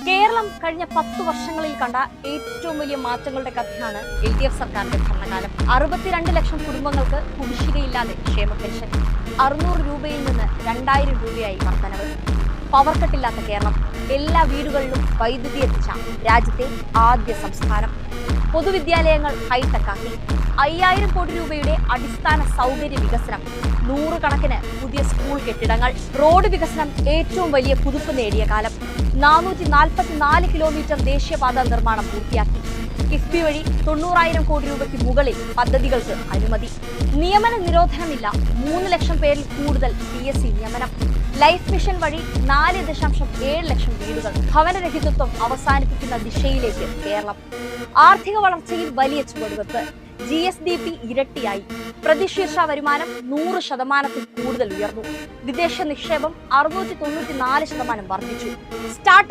കേരളം കഴിഞ്ഞ 10 വർഷങ്ങളിൽ കണ്ട ഏറ്റവും വലിയ മാറ്റങ്ങളുടെ കഥയാണ് LDF സർക്കാരിന്റെ ഭരണകാലം. 62 ലക്ഷം കുടുംബങ്ങൾക്ക് കുടിശ്ശികയില്ലാതെ ക്ഷേമ പെൻഷൻ, 600 രൂപയിൽ നിന്ന് 2000 രൂപയായി വർധനവ്, പവർ കട്ടില്ലാത്ത കേരളം, എല്ലാ വീടുകളിലും വൈദ്യുതി എത്തിച്ച രാജ്യത്തെ ആദ്യ സംസ്ഥാനം, പൊതുവിദ്യാലയങ്ങൾ ഹൈടെക്കാക്കി, 5000 കോടി രൂപയുടെ അടിസ്ഥാന സൗകര്യ വികസനം, 100 കണക്കിന് പുതിയ സ്കൂൾ കെട്ടിടങ്ങൾ, റോഡ് വികസനം ഏറ്റവും വലിയ കുതിപ്പ് നേടിയ കാലം, 444 കിലോമീറ്റർ ദേശീയപാത നിർമ്മാണം പൂർത്തിയാക്കി, കിഫ്ബി വഴി 90,000 കോടി രൂപയ്ക്ക് മുകളിൽ പദ്ധതികൾക്ക് അനുമതി, നിയമന നിരോധനമില്ല, 3 ലക്ഷം പേരിൽ കൂടുതൽ PSC നിയമനം, ലൈഫ് മിഷൻ വഴി 4.7 ലക്ഷം വീടുകൾ, ഭവനരഹിതത്വം അവസാനിപ്പിക്കുന്ന ദിശയിലേക്ക് കേരളം, ആർത്ഥിക വളർച്ചയിൽ വലിയ ചുവടുവെപ്പ്, GSDP ഇരട്ടിയായി, പ്രതിശീർഷ വരുമാനം 100% കൂടുതൽ ഉയർന്നു, വിദേശ നിക്ഷേപം 694% വർദ്ധിച്ചു, സ്റ്റാർട്ടപ്പ്